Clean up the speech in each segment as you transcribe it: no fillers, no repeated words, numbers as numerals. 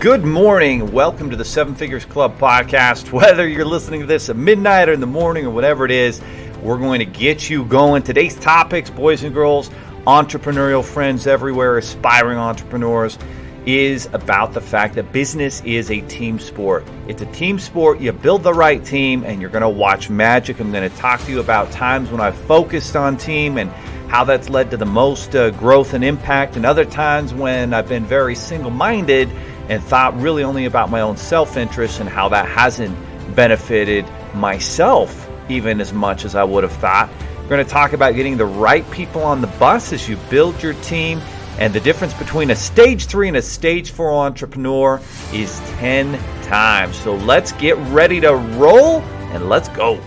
Good morning. Welcome to the Seven Figures Club podcast. Whether you're listening to this at midnight or in the morning or whatever it is, we're going to get you going. Today's topics, boys and girls, entrepreneurial friends everywhere, aspiring entrepreneurs, is about the fact that business is a team sport. It's a team sport. You build the right team and you're going to watch magic. I'm going to talk to you about times when I've focused on team and how that's led to the most growth and impact, and other times when I've been very single-minded and thought really only about my own self-interest and how that hasn't benefited myself even as much as I would have thought. We're going to talk about getting the right people on the bus as you build your team, and the difference between a stage 3 and a stage 4 entrepreneur is 10 times. So let's get ready to roll and let's go.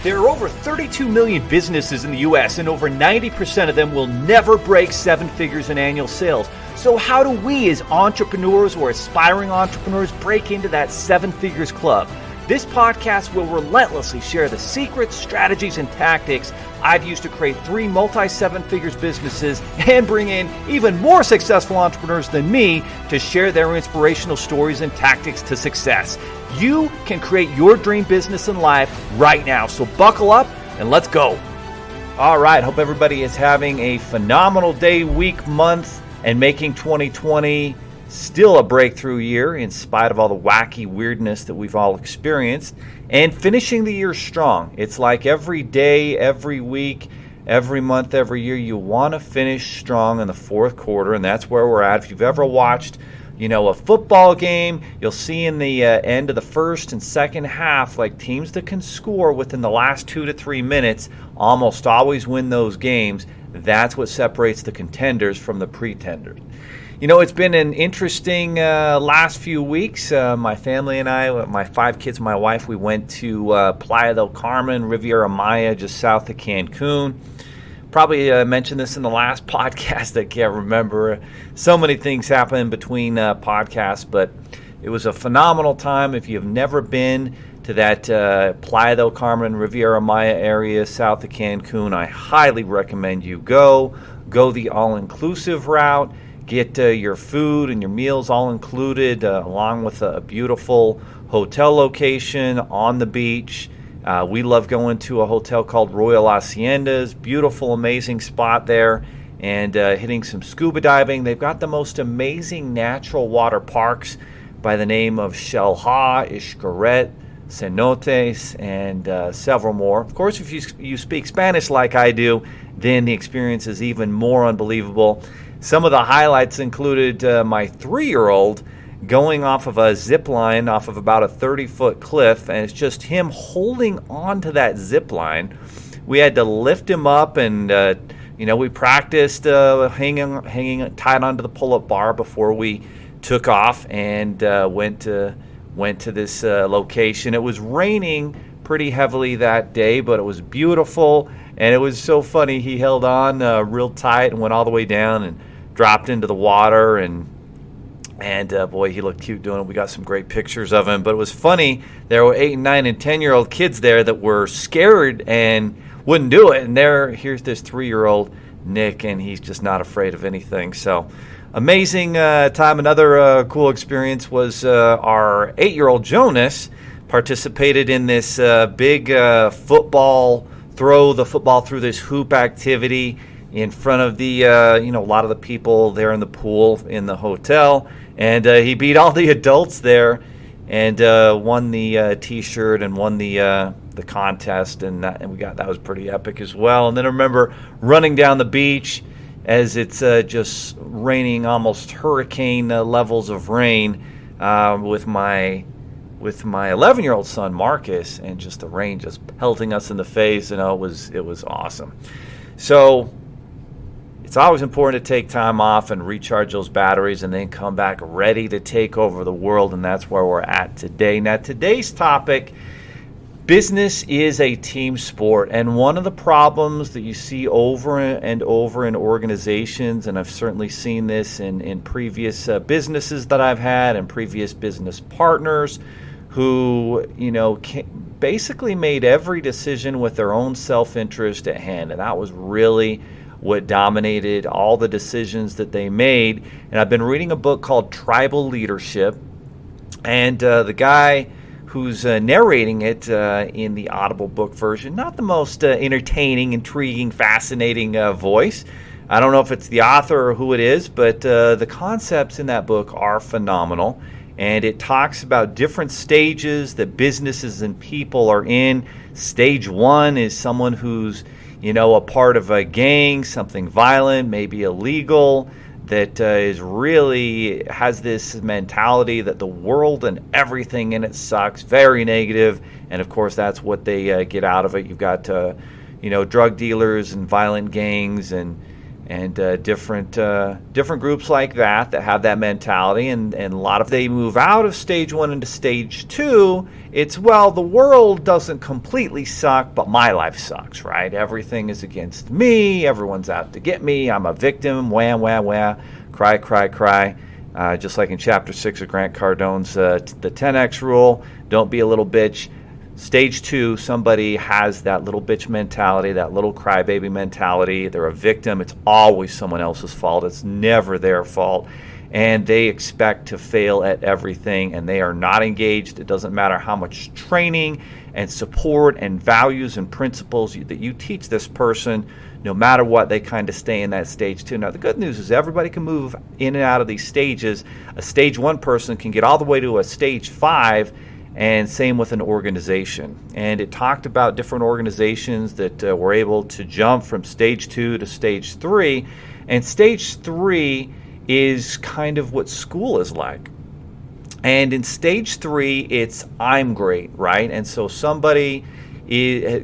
There are over 32 million businesses in the U.S., and over 90% of them will never break 7 figures in annual sales. So how do we as entrepreneurs or aspiring entrepreneurs break into that 7 figures club? This podcast will relentlessly share the secrets, strategies, and tactics I've used to create 3 multi-7 figures businesses and bring in even more successful entrepreneurs than me to share their inspirational stories and tactics to success. You can create your dream business and life right now. So buckle up and let's go. All right. Hope everybody is having a phenomenal day, week, month, and making 2020 still a breakthrough year in spite of all the wacky weirdness that we've all experienced, and finishing the year strong. It's like every day, every week, every month, every year, you want to finish strong in the fourth quarter, and that's where we're at. If you've ever watched a football game, you'll see in the end of the first and second half, like teams that can score within the last 2 to 3 minutes almost always win those games. That's what separates the contenders from the pretenders. It's been an interesting last few weeks. My family and I, my 5 kids and my wife, we went to Playa del Carmen, Riviera Maya, just south of Cancun. Probably mentioned this in the last podcast. I can't remember. So many things happen in between podcasts, but it was a phenomenal time. If you've never been to that Playa del Carmen, Riviera Maya area south of Cancun, I highly recommend you go the all-inclusive route. Get your food and your meals all included, along with a beautiful hotel location on the beach. We love going to a hotel called Royal Haciendas. Beautiful, amazing spot there. And hitting some scuba diving. They've got the most amazing natural water parks by the name of Xel-Há, Xcaret, Cenotes, and several more. Of course, if you speak Spanish like I do, then the experience is even more unbelievable. Some of the highlights included my 3-year-old going off of a zip line off of about a 30-foot cliff, and it's just him holding on to that zip line. We had to lift him up, and we practiced hanging tight onto the pull-up bar before we took off and went to this location. It was raining pretty heavily that day, but it was beautiful, and it was so funny. He held on real tight and went all the way down and dropped into the water, and boy, he looked cute doing it. We got some great pictures of him, but it was funny. There were 8, 9, and 10-year-old kids there that were scared and wouldn't do it, and here's this 3-year-old Nick, and he's just not afraid of anything. So amazing time. Another cool experience was our 8-year-old Jonas participated in this big football, throw the football through this hoop activity in front of the a lot of the people there in the pool in the hotel, and he beat all the adults there and won the T-shirt and won the contest, and that was pretty epic as well. And then I remember running down the beach as it's just raining, almost hurricane levels of rain, with my 11-year-old son Marcus, and just the rain just pelting us in the face, and it was awesome. So it's always important to take time off and recharge those batteries and then come back ready to take over the world, and that's where we're at today. Now, today's topic, business is a team sport, and one of the problems that you see over and over in organizations, and I've certainly seen this in previous businesses that I've had and previous business partners who, basically made every decision with their own self-interest at hand, and that was really what dominated all the decisions that they made. And I've been reading a book called Tribal Leadership, and the guy who's narrating it in the Audible book version, not the most entertaining, intriguing, fascinating voice. I don't know if it's the author or who it is, but the concepts in that book are phenomenal. And it talks about different stages that businesses and people are in. Stage one is someone who's, a part of a gang, something violent, maybe illegal, that is really has this mentality that the world and everything in it sucks, very negative. And of course, that's what they get out of it. You've got, drug dealers and violent gangs and different groups like that have that mentality, and a lot of they move out of stage one into stage two. It's, well, the world doesn't completely suck, but my life sucks, right? Everything is against me. Everyone's out to get me. I'm a victim. Wah, wah, wah. Cry, cry, cry. Just like in Chapter 6 of Grant Cardone's the 10X rule. Don't be a little bitch. Stage two, somebody has that little bitch mentality, that little crybaby mentality. They're a victim. It's always someone else's fault. It's never their fault. And they expect to fail at everything, and they are not engaged. It doesn't matter how much training and support and values and principles that you teach this person. No matter what, they kind of stay in that stage two. Now, the good news is everybody can move in and out of these stages. A stage one person can get all the way to a stage 5, and same with an organization. And it talked about different organizations that were able to jump from stage 2 to stage 3. And stage 3 is kind of what school is like. And in stage 3, it's I'm great, right? And so somebody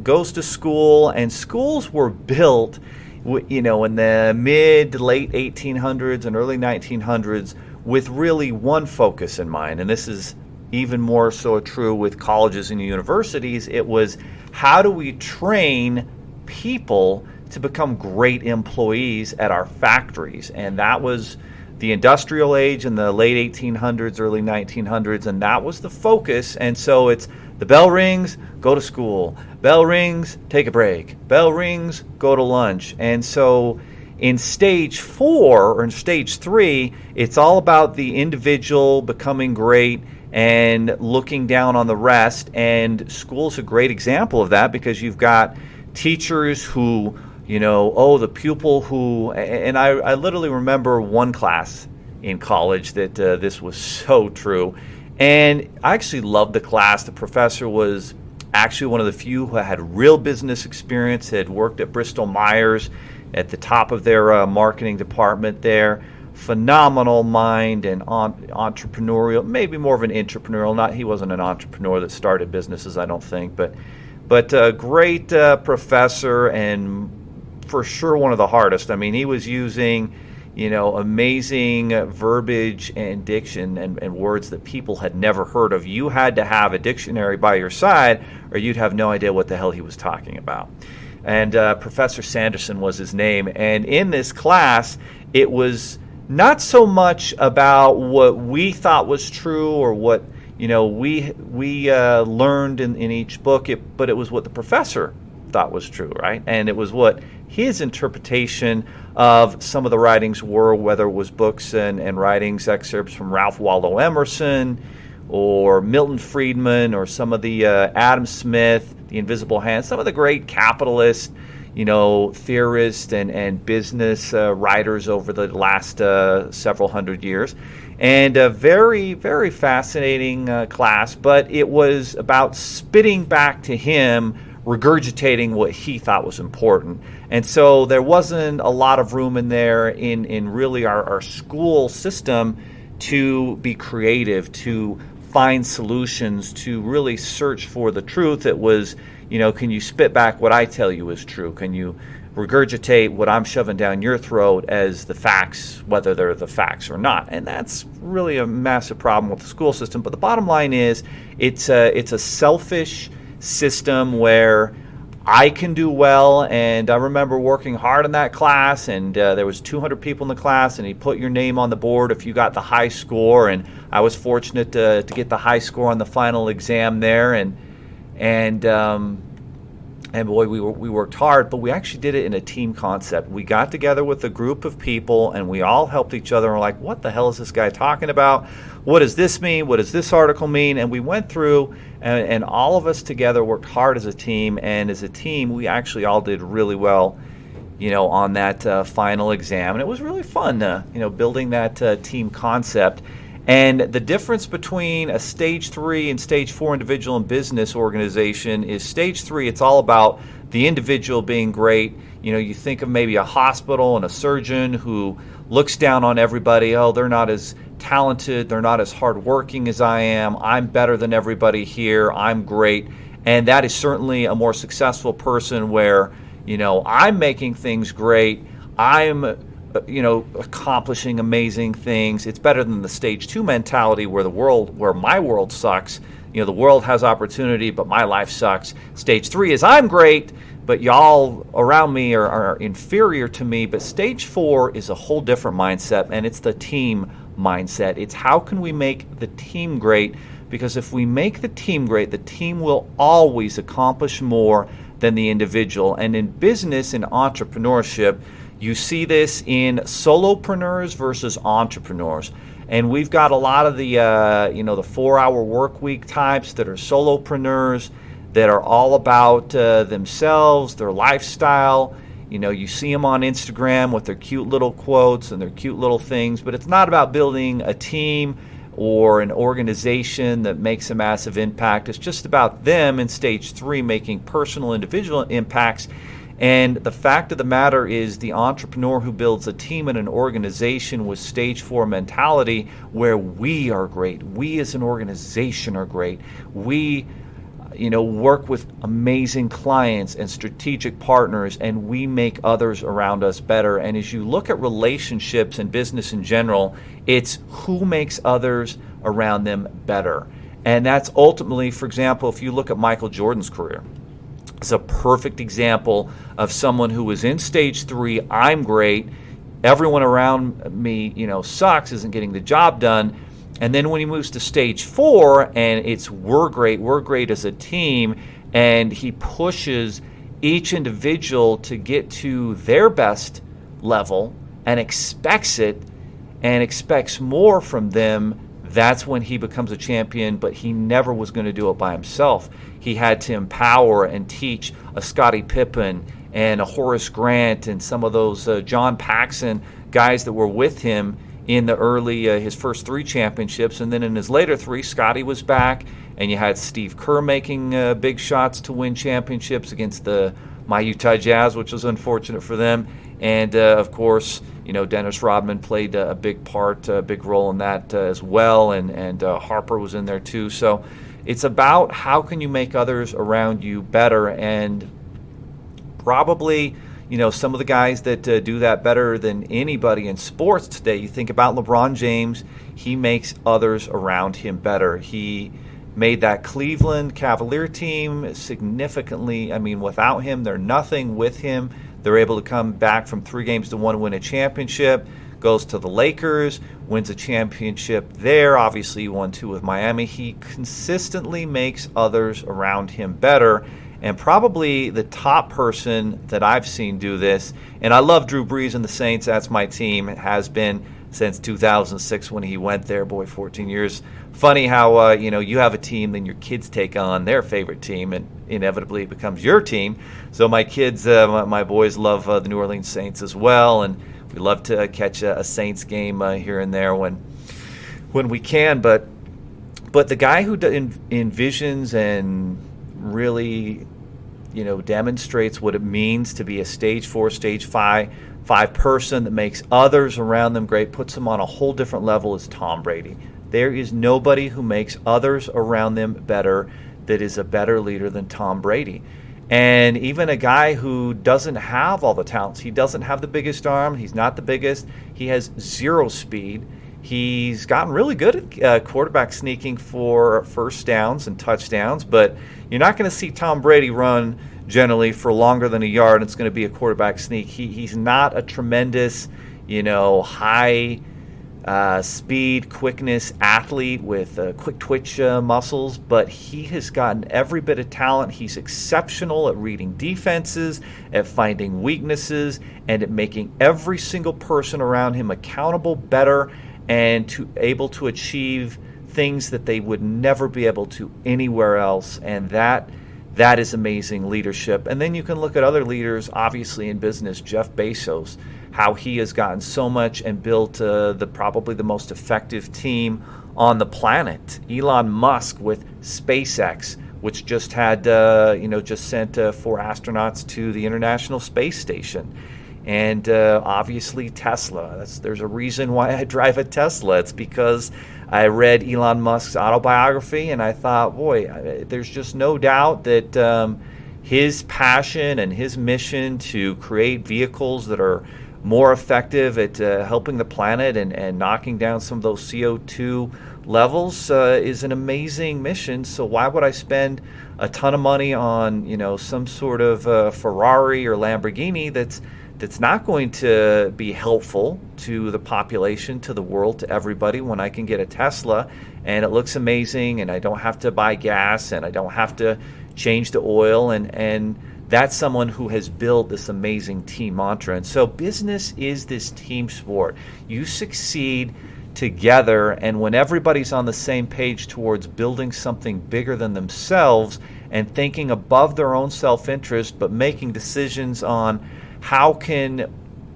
goes to school, and schools were built, in the mid to late 1800s and early 1900s with really one focus in mind. And this is even more so true with colleges and universities. It was, how do we train people to become great employees at our factories? And that was the industrial age in the late 1800s, early 1900s, and that was the focus. And so it's the bell rings, go to school. Bell rings, take a break. Bell rings, go to lunch. And so in stage 4 or in stage 3, it's all about the individual becoming great and looking down on the rest. And school's a great example of that, because you've got teachers who, the pupil who, and I literally remember one class in college that this was so true. And I actually loved the class. The professor was actually one of the few who had real business experience, had worked at Bristol Myers at the top of their marketing department there. Phenomenal mind and entrepreneurial, maybe more of an entrepreneurial. He wasn't an entrepreneur that started businesses, I don't think, but a great professor, and for sure one of the hardest. I mean, he was using, amazing verbiage and diction and words that people had never heard of. You had to have a dictionary by your side, or you'd have no idea what the hell he was talking about. And Professor Sanderson was his name. And in this class, it was not so much about what we thought was true or what we learned in each book, but it was what the professor thought was true, right? And it was what his interpretation of some of the writings were, whether it was books and writings, excerpts from Ralph Waldo Emerson or Milton Friedman or some of the Adam Smith, The Invisible Hand, some of the great capitalist theorists and business writers over the last several hundred years. And a very, very fascinating class, but it was about spitting back to him, regurgitating what he thought was important. And so there wasn't a lot of room in there in really our school system to be creative, to find solutions, to really search for the truth. It was, can you spit back what I tell you is true? Can you regurgitate what I'm shoving down your throat as the facts, whether they're the facts or not? And that's really a massive problem with the school system. But the bottom line is it's a selfish system where I can do well. And I remember working hard in that class, and there was 200 people in the class, and he put your name on the board if you got the high score. And I was fortunate to get the high score on the final exam there. And And boy, we worked hard, but we actually did it in a team concept. We got together with a group of people, and we all helped each other. And we're like, what the hell is this guy talking about? What does this mean? What does this article mean? And we went through, and all of us together worked hard as a team. And as a team, we actually all did really well, on that final exam. And it was really fun, building that team concept. And the difference between a stage 3 and stage 4 individual and business organization is stage 3, it's all about the individual being great. You think of maybe a hospital and a surgeon who looks down on everybody. Oh, they're not as talented. They're not as hardworking as I am. I'm better than everybody here. I'm great. And that is certainly a more successful person where, I'm making things great. I'm accomplishing amazing things. It's better than the stage 2 mentality where my world sucks. The world has opportunity, but my life sucks. Stage 3 is I'm great, but y'all around me are inferior to me. But stage 4 is a whole different mindset, and it's the team mindset. It's how can we make the team great? Because if we make the team great, the team will always accomplish more than the individual. And in business and entrepreneurship, you see this in solopreneurs versus entrepreneurs. And we've got a lot of the 4-hour work week types that are solopreneurs that are all about themselves, their lifestyle. You see them on Instagram with their cute little quotes and their cute little things, but it's not about building a team or an organization that makes a massive impact. It's just about them in stage 3 making personal, individual impacts. And the fact of the matter is the entrepreneur who builds a team and an organization with stage 4 mentality where we are great. We as an organization are great. We, work with amazing clients and strategic partners, and we make others around us better. And as you look at relationships and business in general, it's who makes others around them better. And that's ultimately, for example, if you look at Michael Jordan's career, it's a perfect example of someone who was in stage 3, I'm great, everyone around me, sucks, isn't getting the job done. And then when he moves to stage 4 and it's we're great as a team, and he pushes each individual to get to their best level and expects it and expects more from them, that's when he becomes a champion. But he never was going to do it by himself. He had to empower and teach a Scottie Pippen and a Horace Grant and some of those John Paxson guys that were with him in the early, his first 3 championships. And then in his later 3, Scottie was back, and you had Steve Kerr making big shots to win championships against my Utah Jazz, which was unfortunate for them. And, of course, Dennis Rodman played a big part, a big role in that as well, and Harper was in there too. So it's about how can you make others around you better. And probably, some of the guys that do that better than anybody in sports today, you think about LeBron James, he makes others around him better. He made that Cleveland Cavalier team significantly. Without him, they're nothing. With him, they're able to come back from 3 games to 1, win a championship. Goes to the Lakers, wins a championship there. Obviously, he won 2 with Miami. He consistently makes others around him better. And probably the top person that I've seen do this, and I love Drew Brees and the Saints. That's my team. It has been since 2006 when he went there. Boy, 14 years. Funny how, you have a team, then your kids take on their favorite team, and inevitably it becomes your team. So my kids, my boys love the New Orleans Saints as well, and we love to catch a Saints game here and there when we can. But the guy who envisions and really, demonstrates what it means to be a stage 4, stage 5 person that makes others around them great, puts them on a whole different level, is Tom Brady. There is nobody who makes others around them better that is a better leader than Tom Brady. And even a guy who doesn't have all the talents, he doesn't have the biggest arm, he's not the biggest, he has 0 speed. He's gotten really good at quarterback sneaking for first downs and touchdowns, but you're not going to see Tom Brady run generally for longer than a yard. It's going to be a quarterback sneak. He's not a tremendous, high speed, quickness athlete with quick twitch muscles, but he has gotten every bit of talent. He's exceptional at reading defenses, at finding weaknesses, and at making every single person around him accountable better and able to achieve things that they would never be able to anywhere else. And that is amazing leadership. And then you can look at other leaders, obviously in business, Jeff Bezos, how he has gotten so much and built probably the most effective team on the planet. Elon Musk with SpaceX, which just had just sent 4 astronauts to the International Space Station. And obviously Tesla. There's a reason why I drive a Tesla. It's because I read Elon Musk's autobiography and I thought, boy, there's just no doubt that his passion and his mission to create vehicles that are more effective at helping the planet and knocking down some of those CO2 levels is an amazing mission. So why would I spend a ton of money on some sort of Ferrari or Lamborghini that's not going to be helpful to the population, to the world, to everybody, when I can get a Tesla and it looks amazing and I don't have to buy gas and I don't have to change the oil, and that's someone who has built this amazing team mantra. And so business is this team sport. You succeed together, and when everybody's on the same page towards building something bigger than themselves and thinking above their own self-interest, but making decisions on how can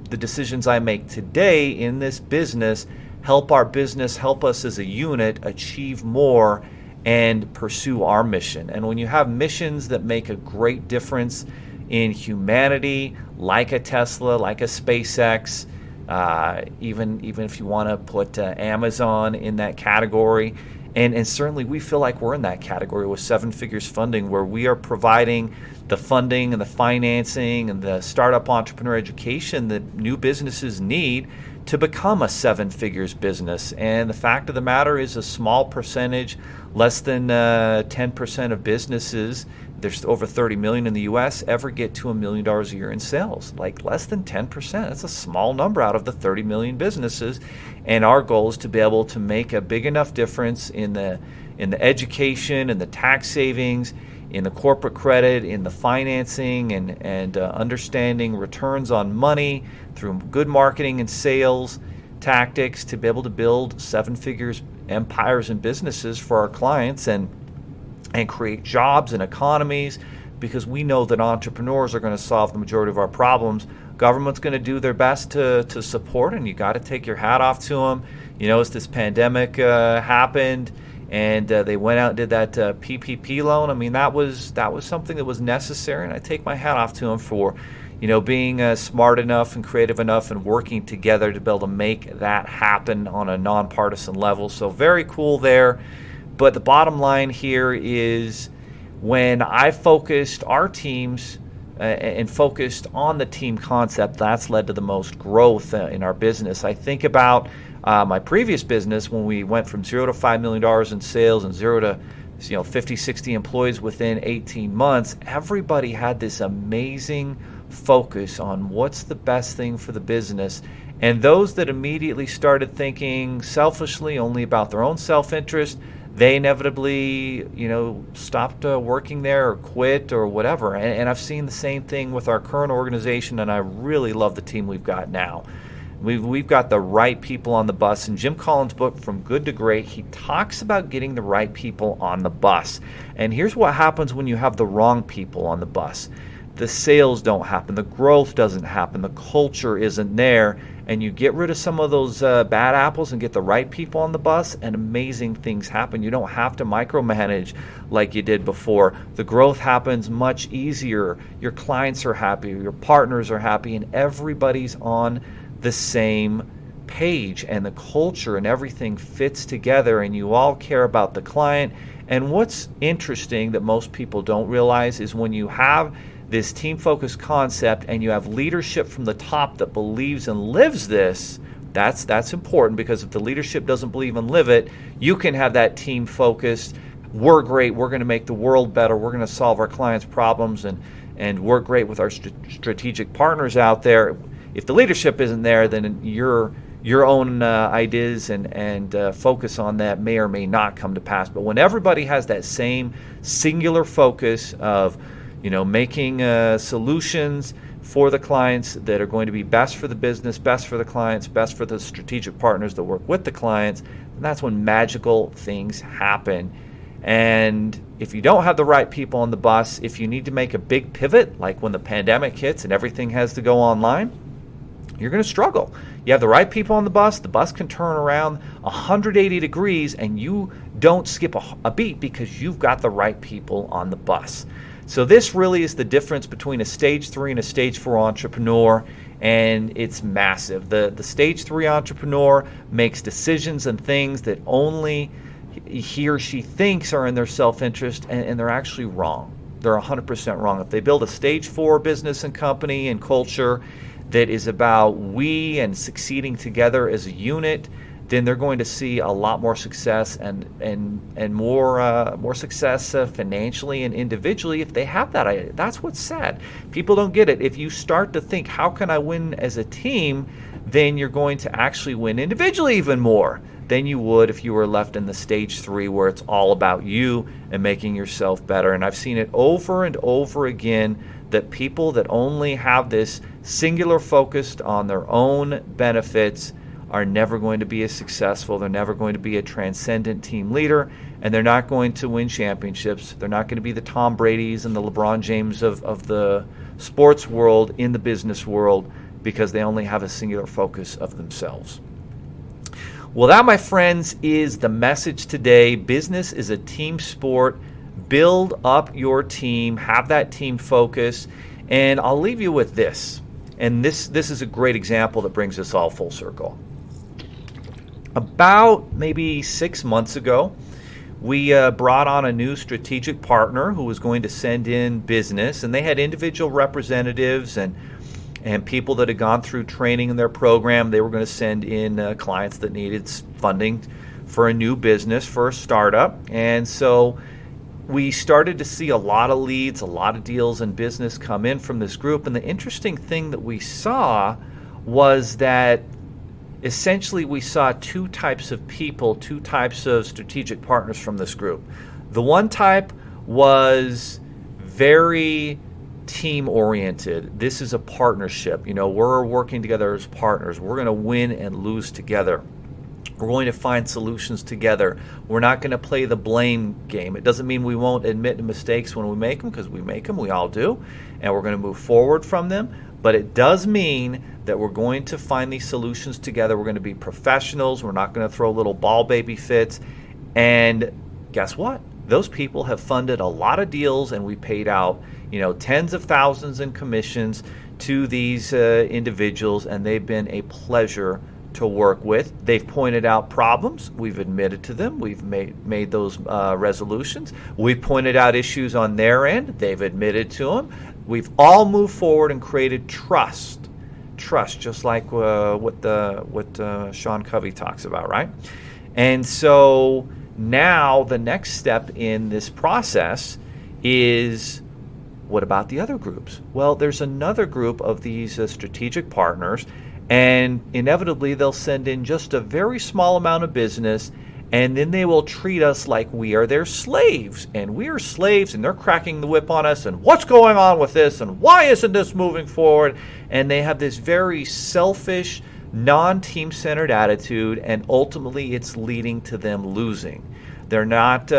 the decisions I make today in this business help our business, help us as a unit achieve more and pursue our mission. And when you have missions that make a great difference in humanity, like a Tesla, like a SpaceX, even if you want to put Amazon in that category, and certainly we feel like we're in that category with Seven Figures Funding, where we are providing the funding and the financing and the startup entrepreneur education that new businesses need to become a 7 figures business. And the fact of the matter is, a small percentage, less than 10% of businesses, there's over 30 million in the US, ever get to $1 million a year in sales. Like less than 10%. That's a small number out of the 30 million businesses. And our goal is to be able to make a big enough difference in the education and the tax savings, in the corporate credit, in the financing, and understanding returns on money through good marketing and sales tactics to be able to build 7 figures empires and businesses for our clients and create jobs and economies, because we know that entrepreneurs are going to solve the majority of our problems. Government's going to do their best to support, and you got to take your hat off to them. As this pandemic happened, and they went out and did that PPP loan. I mean, that was something that was necessary, and I take my hat off to them for, being smart enough and creative enough and working together to be able to make that happen on a nonpartisan level. So very cool there. But the bottom line here is, when I focused our teams and focused on the team concept, that's led to the most growth in our business. I think about my previous business, when we went from $0 to $5 million in sales and 0 to 50, 60 employees within 18 months. Everybody had this amazing focus on what's the best thing for the business. And those that immediately started thinking selfishly only about their own self-interest, they inevitably, stopped working there or quit or whatever. And I've seen the same thing with our current organization, and I really love the team we've got now. We've got the right people on the bus. In Jim Collins' book, From Good to Great, he talks about getting the right people on the bus. And here's what happens when you have the wrong people on the bus. The sales don't happen, the growth doesn't happen, the culture isn't there, and you get rid of some of those bad apples and get the right people on the bus, and amazing things happen. You don't have to micromanage like you did before. The growth happens much easier. Your clients are happy, your partners are happy, and everybody's on the same page, and the culture and everything fits together, and you all care about the client. And what's interesting that most people don't realize is, when you have this team-focused concept and you have leadership from the top that believes and lives this, that's important, because if the leadership doesn't believe and live it, you can have that team-focused, we're great, we're going to make the world better, we're going to solve our clients' problems, and we're great with our strategic partners out there. If the leadership isn't there, then you're your own ideas and focus on that may or may not come to pass. But when everybody has that same singular focus of, making solutions for the clients that are going to be best for the business, best for the clients, best for the strategic partners that work with the clients, and that's when magical things happen. And if you don't have the right people on the bus, if you need to make a big pivot, like when the pandemic hits and everything has to go online, you're going to struggle. You have the right people on the bus can turn around 180 degrees and you don't skip a beat because you've got the right people on the bus. So this really is the difference between a stage 3 and a stage 4 entrepreneur, and it's massive. The stage 3 entrepreneur makes decisions and things that only he or she thinks are in their self-interest, and they're actually wrong. They're 100% wrong. If they build a stage 4 business and company and culture that is about we and succeeding together as a unit, then they're going to see a lot more success and more success financially and individually if they have that idea. That's what's sad. People don't get it. If you start to think, how can I win as a team, then you're going to actually win individually even more than you would if you were left in the stage 3 where it's all about you and making yourself better. And I've seen it over and over again that people that only have this singular focus on their own benefits are never going to be as successful. They're never going to be a transcendent team leader, and they're not going to win championships. They're not going to be the Tom Bradys and the LeBron James of the sports world in the business world because they only have a singular focus of themselves. Well, that, my friends, is the message today. Business is a team sport. Build up your team. Have that team focus. And I'll leave you with this. And this is a great example that brings us all full circle. About maybe 6 months ago, we brought on a new strategic partner who was going to send in business, and they had individual representatives and people that had gone through training in their program. They were going to send in clients that needed funding for a new business, for a startup. And so we started to see a lot of leads, a lot of deals and business come in from this group. And the interesting thing that we saw was that essentially we saw two types of people, two types of strategic partners from this group. The one type was very team-oriented. This is a partnership. We're working together as partners. We're going to win and lose together. We're going to find solutions together. We're not going to play the blame game. It doesn't mean we won't admit mistakes when we make them, because we make them, we all do, and we're going to move forward from them. But it does mean that we're going to find these solutions together. We're going to be professionals. We're not going to throw little ball baby fits. And guess what? Those people have funded a lot of deals, and we paid out, tens of thousands in commissions to these individuals, and they've been a pleasure to work with. They've pointed out problems. We've admitted to them. We've made those resolutions. We've pointed out issues on their end. They've admitted to them. We've all moved forward and created trust, just like what Sean Covey talks about, right? And so now the next step in this process is, what about the other groups? Well, there's another group of these strategic partners, and inevitably they'll send in just a very small amount of business, and then they will treat us like we are their slaves. And we are slaves, and they're cracking the whip on us, and what's going on with this, and why isn't this moving forward? And they have this very selfish, non-team-centered attitude, and ultimately it's leading to them losing. They're not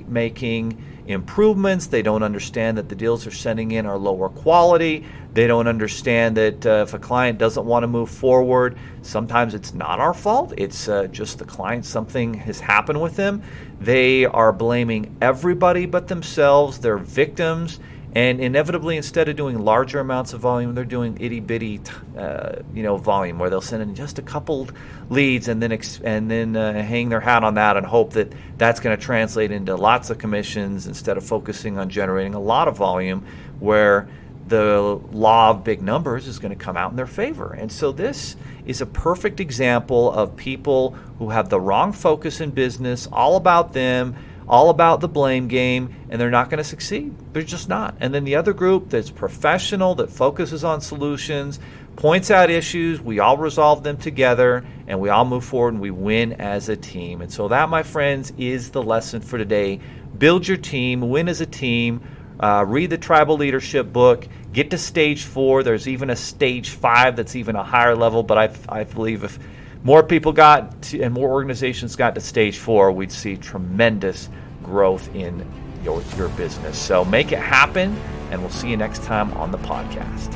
making improvements. They don't understand that the deals they're sending in are lower quality. They don't understand that if a client doesn't want to move forward, sometimes it's not our fault. It's just the client. Something has happened with them. They are blaming everybody but themselves. They're victims. And inevitably, instead of doing larger amounts of volume, they're doing itty-bitty, volume, where they'll send in just a couple leads and then hang their hat on that and hope that that's going to translate into lots of commissions instead of focusing on generating a lot of volume, where the law of big numbers is going to come out in their favor. And so this is a perfect example of people who have the wrong focus in business, all about them, all about the blame game, and they're not going to succeed. They're just not. And then the other group that's professional, that focuses on solutions, points out issues, we all resolve them together, and we all move forward and we win as a team. And so that, my friends, is the lesson for today. Build your team, win as a team, read the Tribal Leadership book, get to stage 4. There's even a stage 5 that's even a higher level, but I believe if more people got to, and more organizations got to stage 4, we'd see tremendous growth in your business. So make it happen, and we'll see you next time on the podcast.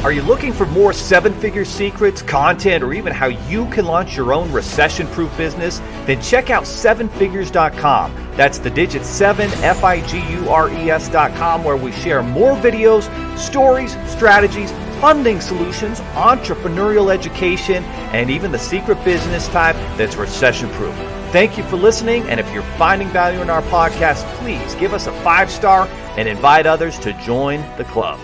Are you looking for more 7-figure secrets, content, or even how you can launch your own recession-proof business? Then check out 7figures.com. That's the digit 7, Figures.com, where we share more videos, stories, strategies, funding solutions, entrepreneurial education, and even the secret business type that's recession-proof. Thank you for listening, and if you're finding value in our podcast, please give us a 5-star and invite others to join the club.